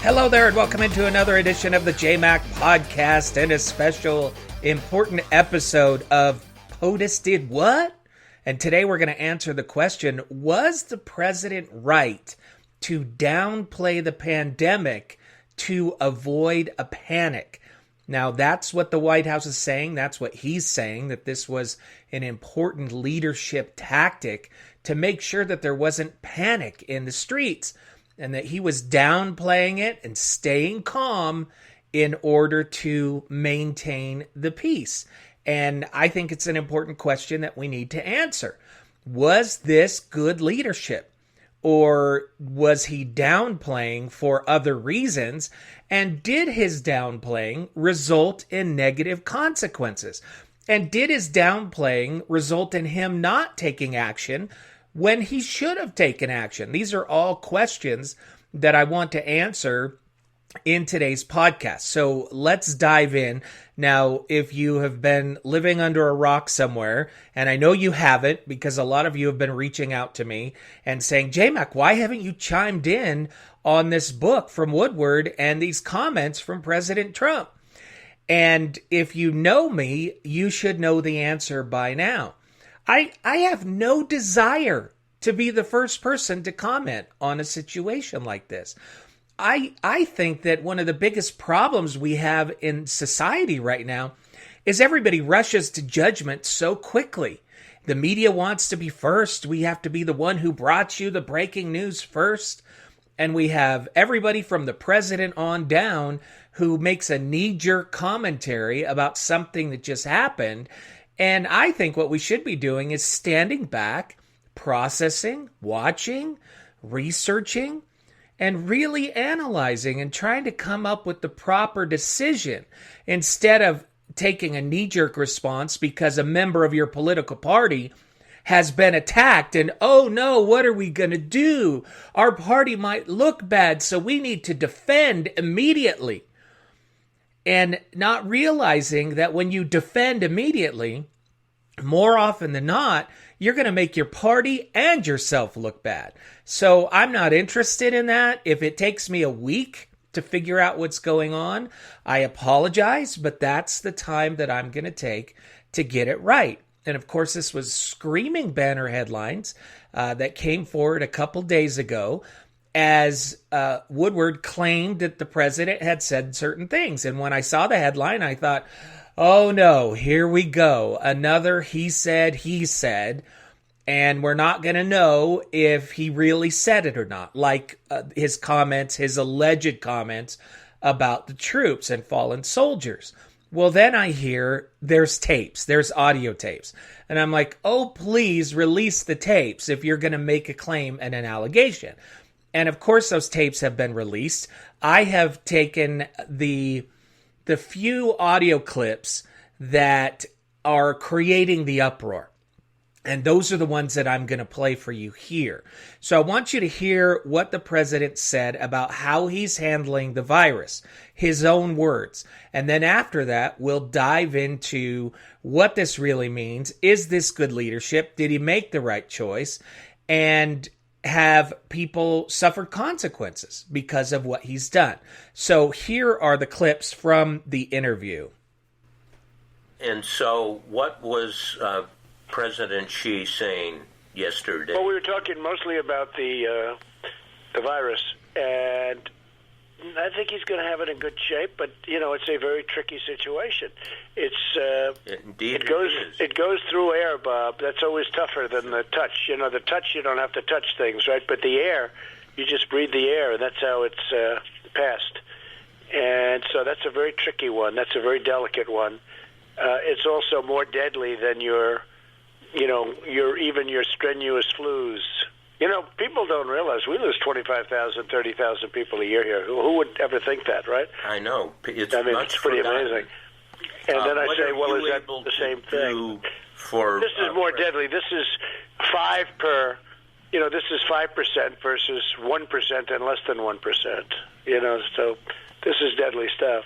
Hello there, and welcome into another edition of the JMac Podcast and a special important episode of POTUS Did What? And today we're going to answer the question, was the president right to downplay the pandemic to avoid a panic? Now, that's what the White House is saying. That's what he's saying, that this was an important leadership tactic to make sure that there wasn't panic in the streets, and that he was downplaying it and staying calm in order to maintain the peace. And I think it's an important question that we need to answer. Was this good leadership? Or was he downplaying for other reasons? And did his downplaying result in negative consequences? And did his downplaying result in him not taking action when he should have taken action? These are all questions that I want to answer in today's podcast. So let's dive in. Now, if you have been living under a rock somewhere, and I know you haven't, because a lot of you have been reaching out to me and saying, JMac, why haven't you chimed in on this book from Woodward and these comments from President Trump? And if you know me, you should know the answer by now. I have no desire to be the first person to comment on a situation like this. I think that one of the biggest problems we have in society right now is everybody rushes to judgment so quickly. The media wants to be first. We have to be the one who brought you the breaking news first. And we have everybody from the president on down who makes a knee-jerk commentary about something that just happened. And I think what we should be doing is standing back, processing, watching, researching, and really analyzing and trying to come up with the proper decision instead of taking a knee-jerk response because a member of your political party has been attacked and, oh no, what are we going to do? Our party might look bad, so we need to defend immediately. And not realizing that when you defend immediately, more often than not, you're going to make your party and yourself look bad. So I'm not interested in that. If it takes me a week to figure out what's going on, I apologize, but that's the time that I'm going to take to get it right. And of course, this was screaming banner headlines that came forward a couple days ago as Woodward claimed that the president had said certain things. And when I saw the headline, I thought, oh no, here we go. Another he said, and we're not going to know if he really said it or not, like his comments, his alleged comments about the troops and fallen soldiers. Well, then I hear there's tapes, there's audio tapes. And I'm like, oh, please release the tapes if you're going to make a claim and an allegation. And of course, those tapes have been released. I have taken the few audio clips that are creating the uproar. And those are the ones that I'm going to play for you here. So I want you to hear what the president said about how he's handling the virus, his own words. And then after that, we'll dive into what this really means. Is this good leadership? Did he make the right choice? And have people suffered consequences because of what he's done? So here are the clips from the interview. And so what was President Xi saying yesterday? Well, we were talking mostly about the virus, and I think he's going to have it in good shape. But it's a very tricky situation. It goes through air, Bob. That's always tougher than the touch. The touch, you don't have to touch things, right? But the air, you just breathe the air, and that's how it's passed. And so that's a very tricky one. That's a very delicate one. It's also more deadly than your strenuous flus. People don't realize we lose 25,000, 30,000 people a year here. Who would ever think that, right? I know. It's pretty amazing. And then I say, well, is that the same thing? This is more deadly. This is 5 per. This is 5% versus 1% and less than 1%. So this is deadly stuff.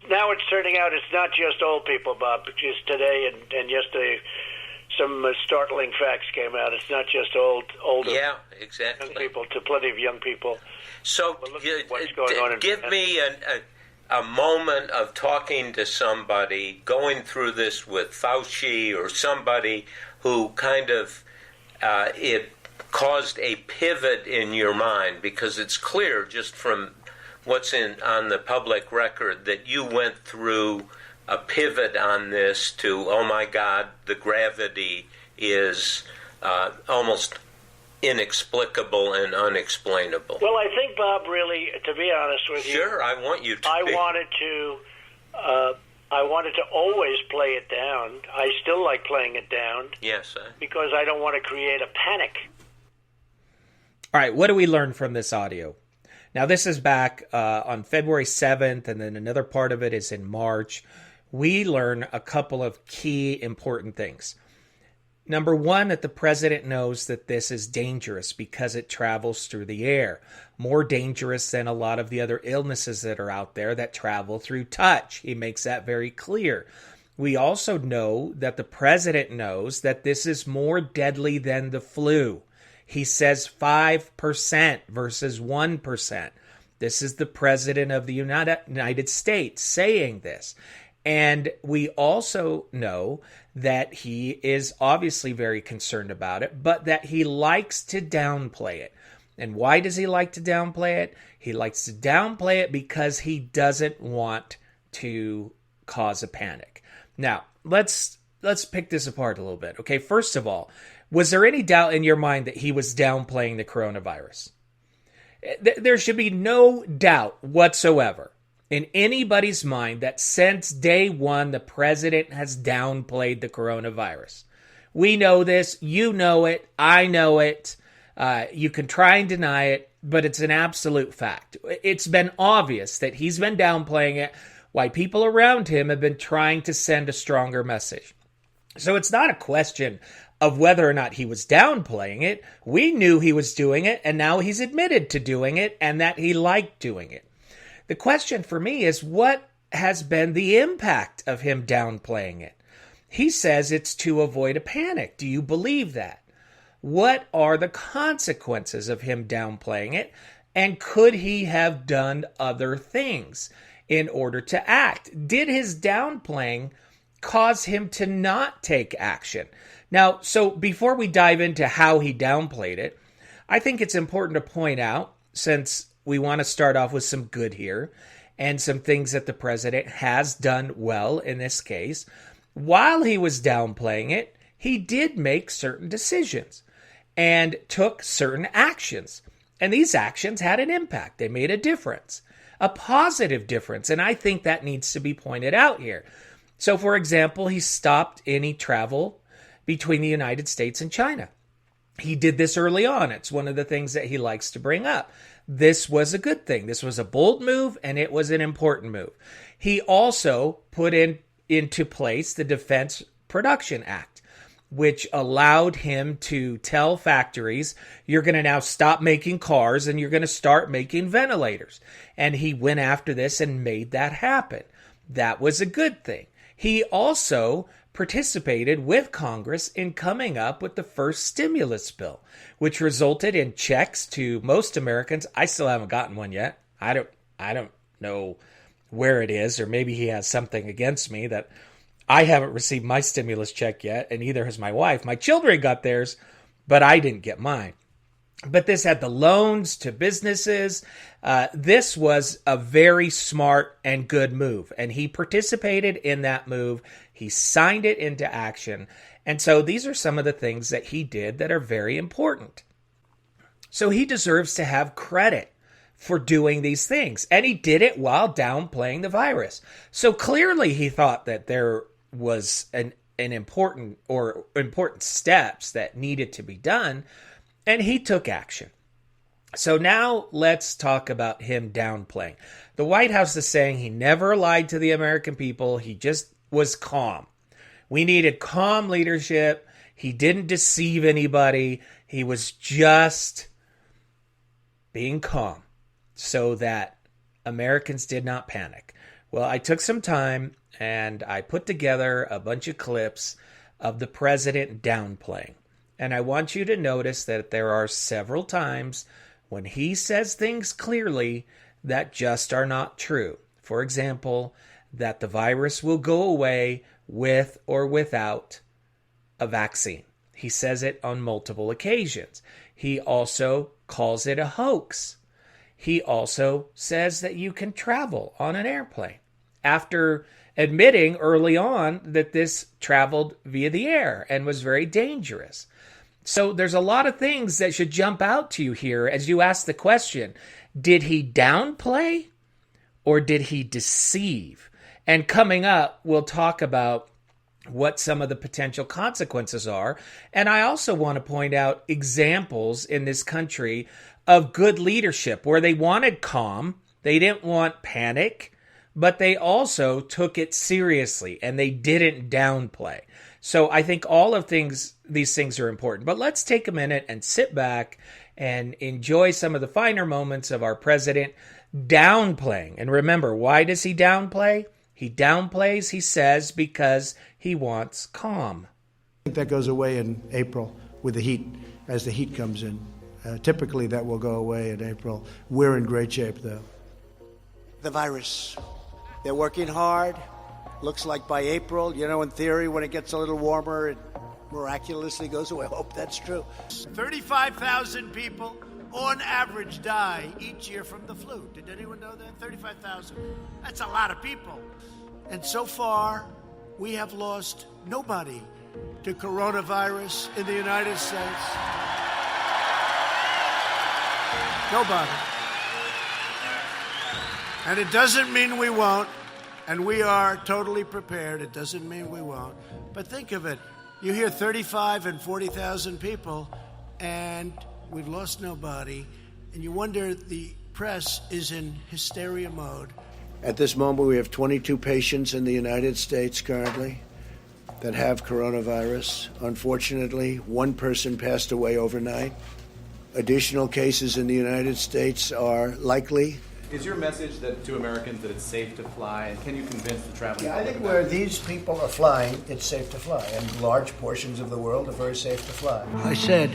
Now it's turning out it's not just old people, Bob. Just today and yesterday, some startling facts came out. It's not just older Yeah, exactly. young people, to plenty of young people. So, Well, look at what's going on in give me a moment of talking to somebody, going through this with Fauci or somebody who kind of it caused a pivot in your mind, because it's clear just from what's on the public record that you went through a pivot on this to, oh my God, the gravity is almost inexplicable and unexplainable. Well, I think, Bob, really, to be honest with you, Sure, I want you to. I wanted to always play it down. I still like playing it down. Yes, because I don't want to create a panic. All right, what do we learn from this audio? Now, this is back on February 7th, and then another part of it is in March. We learn a couple of key important things. Number one, that the president knows that this is dangerous because it travels through the air. More dangerous than a lot of the other illnesses that are out there that travel through touch. He makes that very clear. We also know that the president knows that this is more deadly than the flu. He says 5% versus 1%. This is the president of the United States saying this. And we also know that he is obviously very concerned about it, but that he likes to downplay it. And why does he like to downplay it? He likes to downplay it because he doesn't want to cause a panic. Now, let's pick this apart a little bit. Okay, first of all, was there any doubt in your mind that he was downplaying the coronavirus? There should be no doubt whatsoever in anybody's mind that since day one, the president has downplayed the coronavirus. We know this. You know it. I know it. You can try and deny it, but it's an absolute fact. It's been obvious that he's been downplaying it, while people around him have been trying to send a stronger message. So it's not a question of whether or not he was downplaying it. We knew he was doing it, and now he's admitted to doing it and that he liked doing it. The question for me is, what has been the impact of him downplaying it? He says it's to avoid a panic. Do you believe that? What are the consequences of him downplaying it? And could he have done other things in order to act? Did his downplaying cause him to not take action? Now, so before we dive into how he downplayed it, I think it's important to point out, since we want to start off with some good here and some things that the president has done well in this case, while he was downplaying it, he did make certain decisions and took certain actions. And these actions had an impact. They made a difference, a positive difference. And I think that needs to be pointed out here. So, for example, he stopped any travel between the United States and China. He did this early on. It's one of the things that he likes to bring up. This was a good thing. This was a bold move, and it was an important move. He also put into place the Defense Production Act, which allowed him to tell factories, you're going to now stop making cars and you're going to start making ventilators. And he went after this and made that happen. That was a good thing. He also participated with Congress in coming up with the first stimulus bill, which resulted in checks to most Americans. I still haven't gotten one yet. I don't know where it is, or maybe he has something against me that I haven't received my stimulus check yet, and neither has my wife. My children got theirs, but I didn't get mine. But this had the loans to businesses. This was a very smart and good move, and he participated in that move. He signed it into action. And so these are some of the things that he did that are very important. So he deserves to have credit for doing these things. And he did it while downplaying the virus. So clearly he thought that there was an important steps that needed to be done, and he took action. So now let's talk about him downplaying. The White House is saying he never lied to the American people. He just was calm. We needed calm leadership. He didn't deceive anybody. He was just being calm so that Americans did not panic. Well, I took some time and I put together a bunch of clips of the president downplaying. And I want you to notice that there are several times when he says things clearly that just are not true. For example, that the virus will go away with or without a vaccine. He says it on multiple occasions. He also calls it a hoax. He also says that you can travel on an airplane, after admitting early on that this traveled via the air and was very dangerous. So there's a lot of things that should jump out to you here as you ask the question, did he downplay or did he deceive? And coming up, we'll talk about what some of the potential consequences are. And I also want to point out examples in this country of good leadership where they wanted calm, they didn't want panic, but they also took it seriously and they didn't downplay. So I think all of these things are important. But let's take a minute and sit back and enjoy some of the finer moments of our president downplaying. And remember, why does he downplay? He downplays, he says, because he wants calm. I think that goes away in April with the heat, as the heat comes in. Typically that will go away in April. We're in great shape, though. The virus. They're working hard. Looks like by April, in theory, when it gets a little warmer, it miraculously goes away. I hope that's true. 35,000 people on average die each year from the flu. Did anyone know that? 35,000. That's a lot of people. And so far, we have lost nobody to coronavirus in the United States. Nobody. And it doesn't mean we won't, and we are totally prepared. It doesn't mean we won't. But think of it. You hear 35 and 40,000 people, and we've lost nobody, and you wonder, the press is in hysteria mode. At this moment, we have 22 patients in the United States currently that have coronavirus. Unfortunately, one person passed away overnight. Additional cases in the United States are likely. Is your message that to Americans that it's safe to fly, and can you convince the traveling Yeah, I public think about where it? these people are flying, it's safe to fly, and large portions of the world are very safe to fly. I said,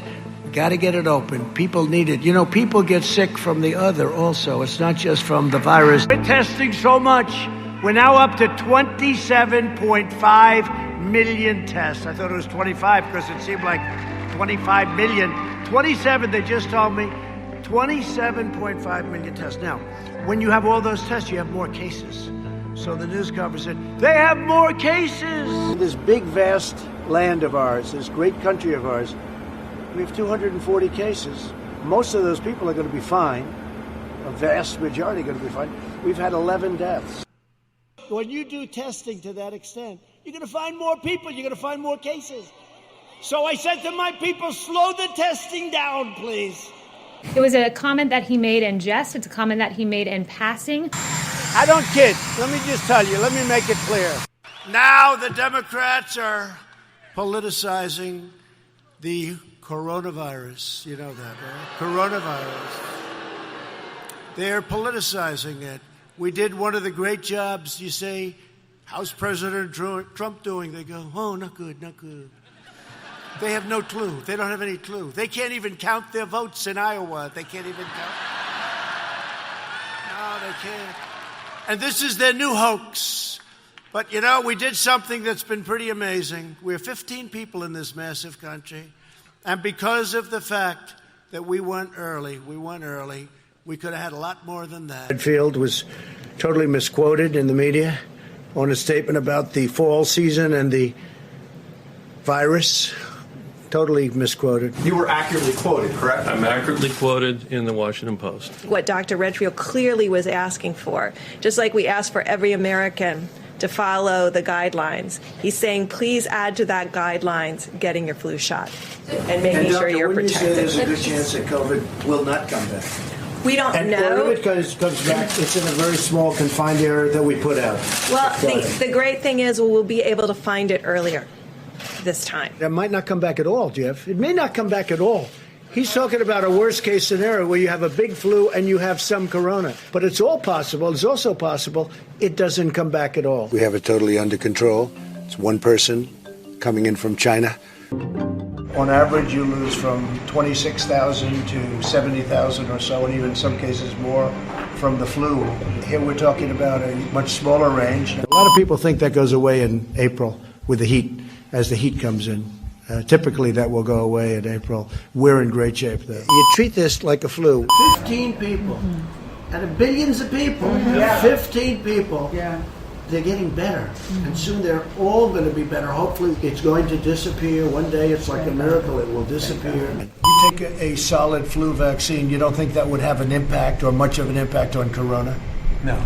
got to get it open. People need it. People get sick from the other also. It's not just from the virus. We're testing so much. We're now up to 27.5 million tests. I thought it was 25 because it seemed like 25 million. 27, they just told me. 27.5 million tests. Now, when you have all those tests, you have more cases. So the news conference said, they have more cases. In this big, vast land of ours, this great country of ours, we have 240 cases. Most of those people are going to be fine. A vast majority are going to be fine. We've had 11 deaths. When you do testing to that extent, you're going to find more people. You're going to find more cases. So I said to my people, slow the testing down, please. It was a comment that he made in jest. It's a comment that he made in passing. I don't kid. Let me just tell you. Let me make it clear. Now the Democrats are politicizing the coronavirus. You know that, right? Coronavirus. They're politicizing it. We did one of the great jobs. You say, how's President Trump doing? They go, oh, not good, not good. They have no clue. They don't have any clue. They can't even count their votes in Iowa. They can't even count. No, they can't. And this is their new hoax. But, we did something that's been pretty amazing. We're 15 people in this massive country. And because of the fact that we went early, we could have had a lot more than that. Redfield was totally misquoted in the media on a statement about the fall season and the virus. Totally misquoted. You were accurately quoted, correct? I'm accurately quoted in the Washington Post. What Dr. Redfield clearly was asking for, just like we ask for every American to follow the guidelines, he's saying, please add to that guidelines getting your flu shot and making sure you're protected. There's a good chance that COVID will not come back. We don't know. Or if it comes back, it's in a very small confined area that we put out. Well, the great thing is we'll be able to find it earlier this time. That might not come back at all, Jeff. It may not come back at all. He's talking about a worst-case scenario where you have a big flu and you have some corona. But it's all possible. It's also possible it doesn't come back at all. We have it totally under control. It's one person coming in from China. On average, you lose from 26,000 to 70,000 or so, and even in some cases more from the flu. Here we're talking about a much smaller range. A lot of people think that goes away in April with the heat, as the heat comes in. Typically, that will go away in April. We're in great shape, though. You treat this like a flu. 15 people out of billions of people. 15 people. They're getting better, and soon they're all going to be better. Hopefully, it's going to disappear. One day, it's like a miracle. It will disappear. You take a solid flu vaccine, you don't think that would have an impact or much of an impact on corona? No.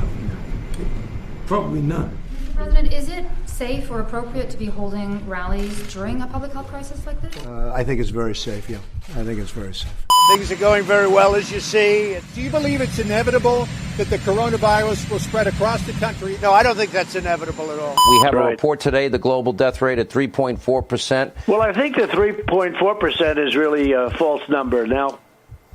Probably not. President, is it safe or appropriate to be holding rallies during a public health crisis like this? I think it's very safe, yeah. I think it's very safe. Things are going very well, as you see. Do you believe it's inevitable that the coronavirus will spread across the country? No, I don't think that's inevitable at all. We have a report today, the global death rate at 3.4%. Well, I think the 3.4% is really a false number. Now,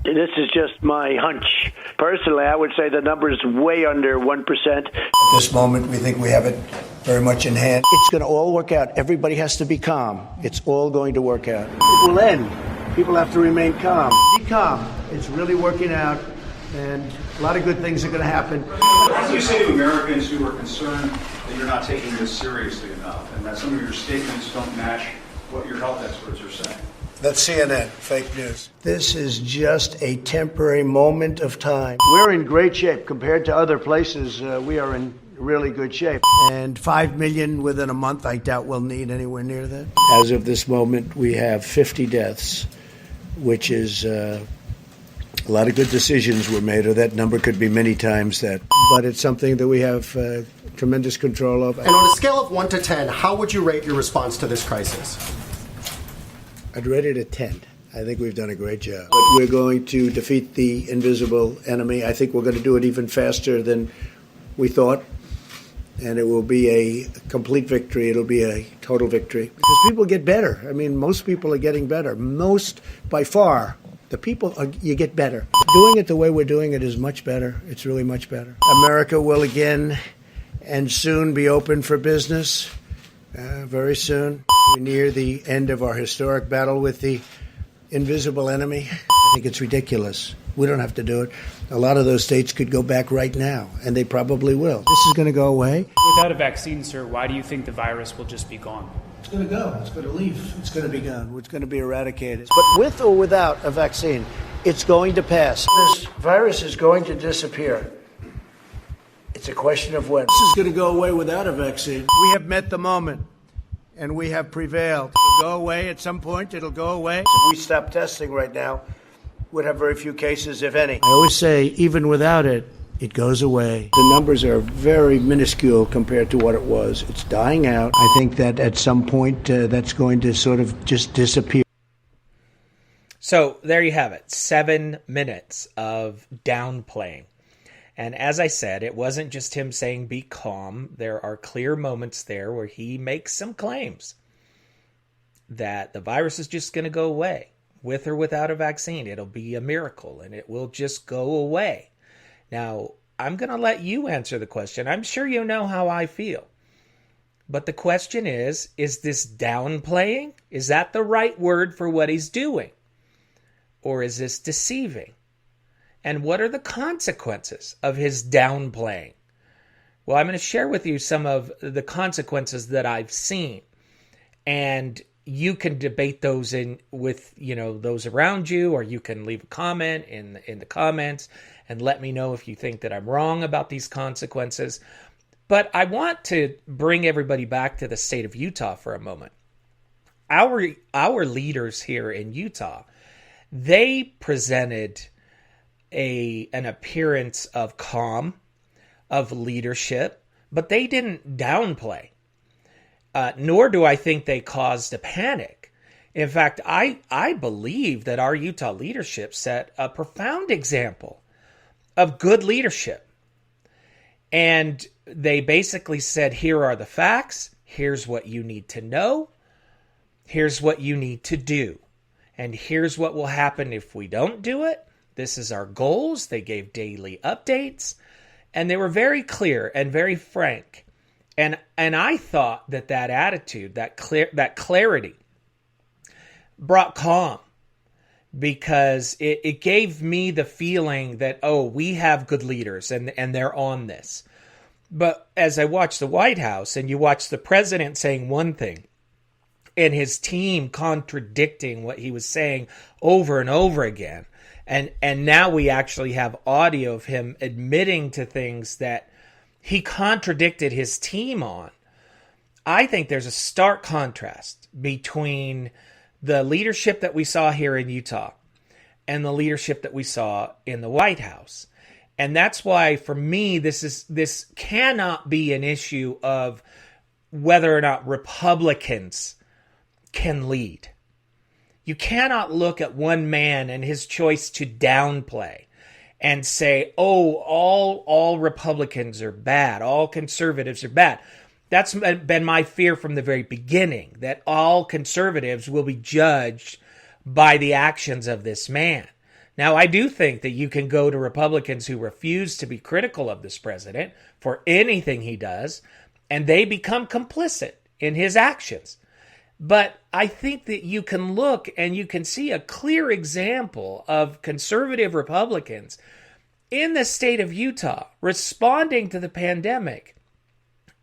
this is just my hunch. Personally, I would say the number is way under 1%. At this moment, we think we have it very much in hand. It's going to all work out. Everybody has to be calm. It's all going to work out. It will end. People have to remain calm. Be calm. It's really working out, and a lot of good things are going to happen. What do you say to Americans who are concerned that you're not taking this seriously enough and that some of your statements don't match what your health experts are saying? That's CNN, fake news. This is just a temporary moment of time. We're in great shape compared to other places. We are in really good shape. And 5 million within a month, I doubt we'll need anywhere near that. As of this moment, we have 50 deaths, which is a lot of good decisions were made, or that number could be many times that. But it's something that we have tremendous control of. And on a scale of 1 to 10, how would you rate your response to this crisis? I'd rate it a 10. I think we've done a great job. But we're going to defeat the invisible enemy. I think we're going to do it even faster than we thought. And it will be a complete victory. It'll be a total victory. Because people get better. I mean, most people are getting better. Most, by far, you get better. Doing it the way we're doing it is much better. It's really much better. America will again and soon be open for business. Very soon. We're near the end of our historic battle with the invisible enemy. I think it's ridiculous. We don't have to do it. A lot of those states could go back right now, and they probably will. This is going to go away. Without a vaccine, sir, why do you think the virus will just be gone? It's going to go. It's going to leave. It's going to be gone. It's going to be eradicated. But with or without a vaccine, it's going to pass. This virus is going to disappear. It's a question of when. This is going to go away without a vaccine. We have met the moment, and we have prevailed. It'll go away at some point. It'll go away. If we stop testing right now, we'd have very few cases, if any. I always say, even without it, it goes away. The numbers are very minuscule compared to what it was. It's dying out. I think that at some point, that's going to sort of just disappear. So there you have it. 7 minutes of downplaying. And as I said, it wasn't just him saying be calm. There are clear moments there where he makes some claims that the virus is just going to go away. With or without a vaccine, it'll be a miracle and it will just go away. Now, I'm going to let you answer the question. I'm sure you know how I feel. But the question is this downplaying? Is that the right word for what he's doing? Or is this deceiving? And what are the consequences of his downplaying? Well, I'm going to share with you some of the consequences that I've seen. And you can debate those with those around you, or you can leave a comment in the comments and let me know if you think that I'm wrong about these consequences. But I want to bring everybody back to the state of Utah for a moment. Our leaders here in Utah, they presented an appearance of calm, of leadership, but they didn't downplay. Nor do I think they caused a panic. In fact, I believe that our Utah leadership set a profound example of good leadership. And they basically said, here are the facts. Here's what you need to know. Here's what you need to do. And here's what will happen if we don't do it. This is our goals. They gave daily updates. And they were very clear and very frank And I thought that attitude, that clarity brought calm, because it gave me the feeling that, oh, we have good leaders and they're on this. But as I watched the White House and you watch the president saying one thing and his team contradicting what he was saying over and over again, and now we actually have audio of him admitting to things that he contradicted his team on, I think there's a stark contrast between the leadership that we saw here in Utah and the leadership that we saw in the White House. And that's why, for me, this cannot be an issue of whether or not Republicans can lead. You cannot look at one man and his choice to downplay and say, oh, all Republicans are bad, all conservatives are bad. That's been my fear from the very beginning, that all conservatives will be judged by the actions of this man. Now, I do think that you can go to Republicans who refuse to be critical of this president for anything he does, and they become complicit in his actions. But I think that you can look and you can see a clear example of conservative Republicans in the state of Utah responding to the pandemic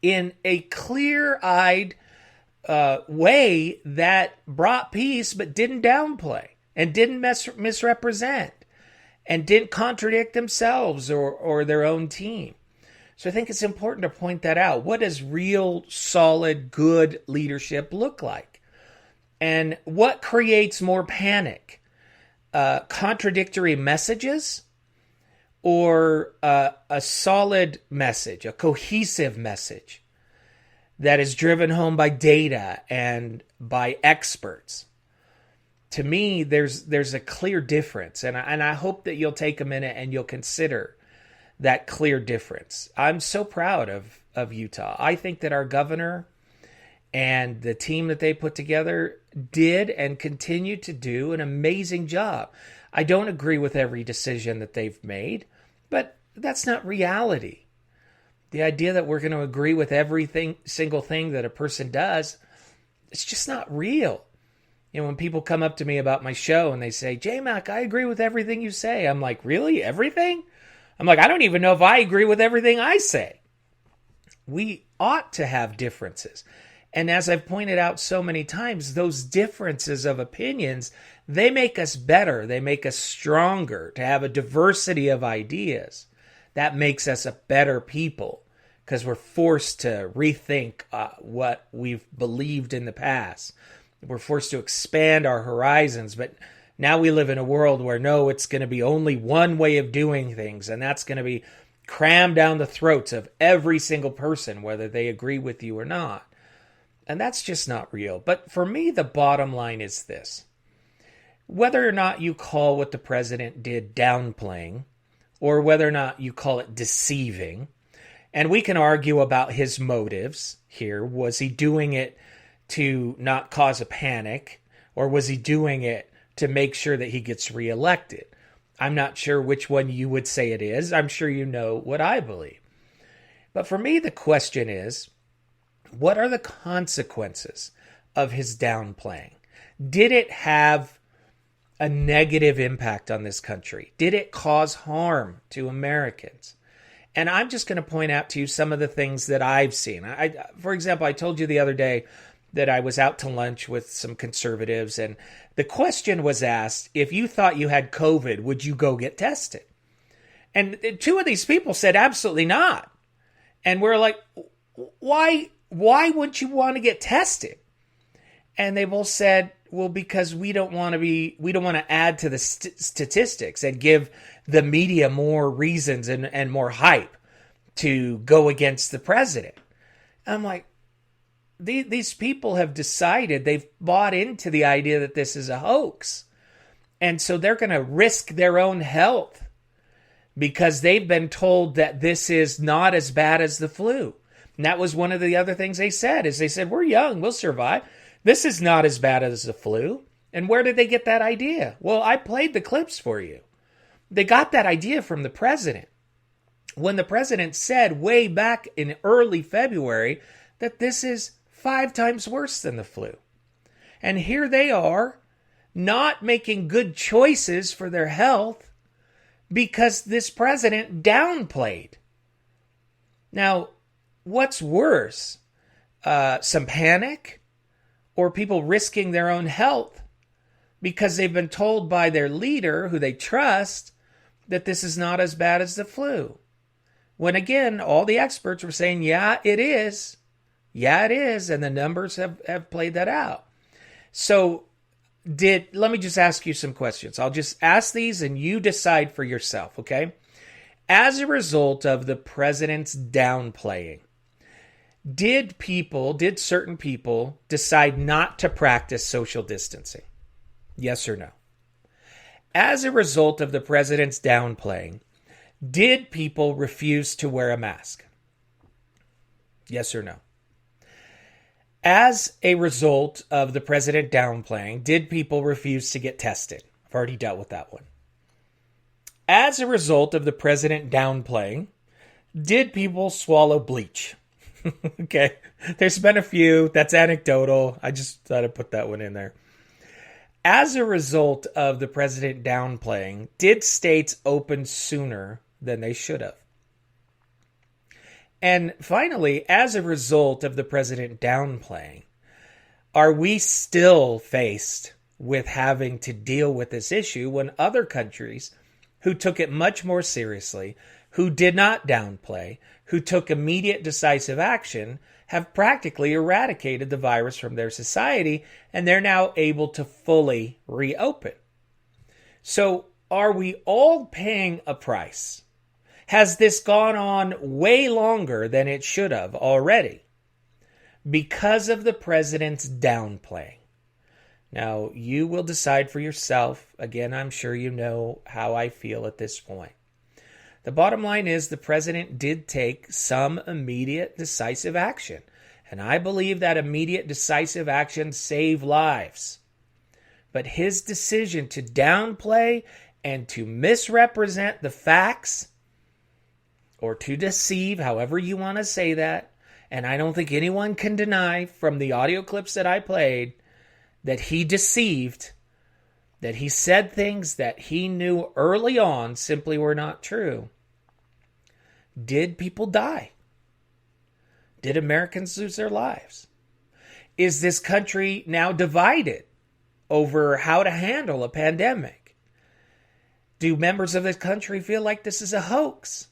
in a clear-eyed way that brought peace but didn't downplay and didn't misrepresent and didn't contradict themselves or their own team. So I think it's important to point that out. What does real, solid, good leadership look like? And what creates more panic? Contradictory messages or a solid message, a cohesive message that is driven home by data and by experts? To me, there's a clear difference, and I hope that you'll take a minute and you'll consider that clear difference. I'm so proud of Utah. I think that our governor and the team that they put together did and continue to do an amazing job. I don't agree with every decision that they've made, but that's not reality. The idea that we're going to agree with single thing that a person does, it's just not real. You know, when people come up to me about my show and they say, J-Mac, I agree with everything you say. I'm like, really? Everything? I'm like, I don't even know if I agree with everything I say. We ought to have differences. And as I've pointed out so many times, those differences of opinions, they make us better. They make us stronger. To have a diversity of ideas, that makes us a better people, because we're forced to rethink what we've believed in the past. We're forced to expand our horizons, but now we live in a world where no, it's going to be only one way of doing things, and that's going to be crammed down the throats of every single person, whether they agree with you or not. And that's just not real. But for me, the bottom line is this. Whether or not you call what the president did downplaying, or whether or not you call it deceiving, and we can argue about his motives here. Was he doing it to not cause a panic, or was he doing it to make sure that he gets reelected? I'm not sure which one you would say it is. I'm sure you know what I believe. But for me, the question is, what are the consequences of his downplaying? Did it have a negative impact on this country? Did it cause harm to Americans? And I'm just going to point out to you some of the things that I've seen. For example, I told you the other day that I was out to lunch with some conservatives, and the question was asked, if you thought you had COVID, would you go get tested? And two of these people said, absolutely not. And we're like, why would you want to get tested? And they both said, well, because we don't want to add to the statistics and give the media more reasons and more hype to go against the president. I'm like, these people have decided, they've bought into the idea that this is a hoax. And so they're going to risk their own health because they've been told that this is not as bad as the flu. And that was one of the other things they said, is they said, we're young, we'll survive. This is not as bad as the flu. And where did they get that idea? Well, I played the clips for you. They got that idea from the president. when the president said way back in early February that this is 5 times worse than the flu. And here they are, not making good choices for their health because this president downplayed. Now, what's worse? Some panic or people risking their own health because they've been told by their leader, who they trust, that this is not as bad as the flu. When again, all the experts were saying, yeah, it is. Yeah, it is. And the numbers have played that out. So let me just ask you some questions. I'll just ask these and you decide for yourself, okay? As a result of the president's downplaying, did certain people decide not to practice social distancing? Yes or no? As a result of the president's downplaying, did people refuse to wear a mask? Yes or no? As a result of the president downplaying, did people refuse to get tested? I've already dealt with that one. As a result of the president downplaying, did people swallow bleach? Okay, there's been a few. That's anecdotal. I just thought I'd put that one in there. As a result of the president downplaying, did states open sooner than they should have? And finally, as a result of the president downplaying, are we still faced with having to deal with this issue when other countries who took it much more seriously, who did not downplay, who took immediate decisive action, have practically eradicated the virus from their society, and they're now able to fully reopen? So are we all paying a price? Has this gone on way longer than it should have already because of the president's downplaying? Now, you will decide for yourself. Again, I'm sure you know how I feel at this point. The bottom line is the president did take some immediate decisive action. And I believe that immediate decisive action saved lives. But his decision to downplay and to misrepresent the facts, or to deceive, however you want to say that, and I don't think anyone can deny from the audio clips that I played that he deceived, that he said things that he knew early on simply were not true. Did people die? Did Americans lose their lives? Is this country now divided over how to handle a pandemic? Do members of this country feel like this is a hoax?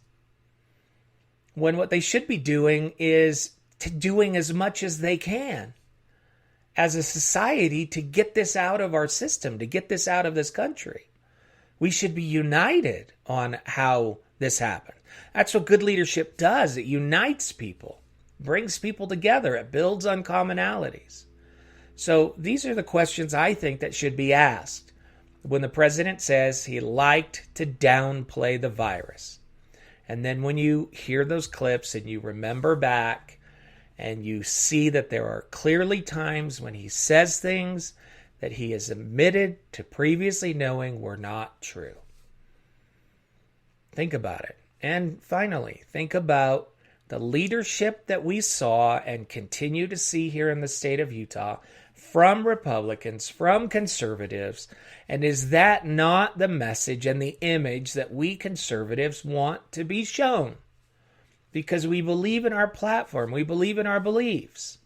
When what they should be doing is doing as much as they can as a society to get this out of our system, to get this out of this country. We should be united on how this happened. That's what good leadership does. It unites people, brings people together. It builds on commonalities. So these are the questions I think that should be asked when the president says he liked to downplay the virus. And then when you hear those clips and you remember back and you see that there are clearly times when he says things that he has admitted to previously knowing were not true. Think about it. And finally, think about the leadership that we saw and continue to see here in the state of Utah from Republicans, from conservatives. And is that not the message and the image that we conservatives want to be shown? Because we believe in our platform. We believe in our beliefs.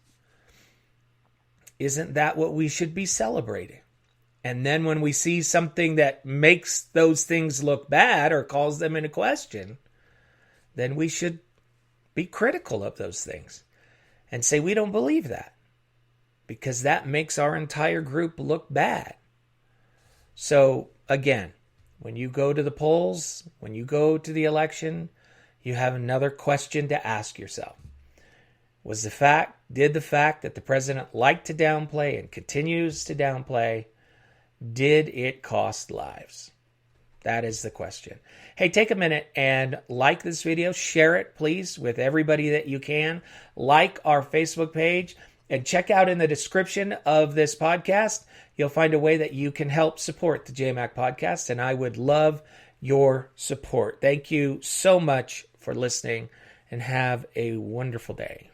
Isn't that what we should be celebrating? And then when we see something that makes those things look bad or calls them into question, then we should be critical of those things and say we don't believe that, because that makes our entire group look bad. So again, when you go to the polls, when you go to the election, you have another question to ask yourself. Did the fact that the president liked to downplay and continues to downplay, did it cost lives? That is the question. Hey, take a minute and like this video. Share it, please, with everybody that you can. Like our Facebook page and check out in the description of this podcast. You'll find a way that you can help support the JMac podcast, and I would love your support. Thank you so much for listening, and have a wonderful day.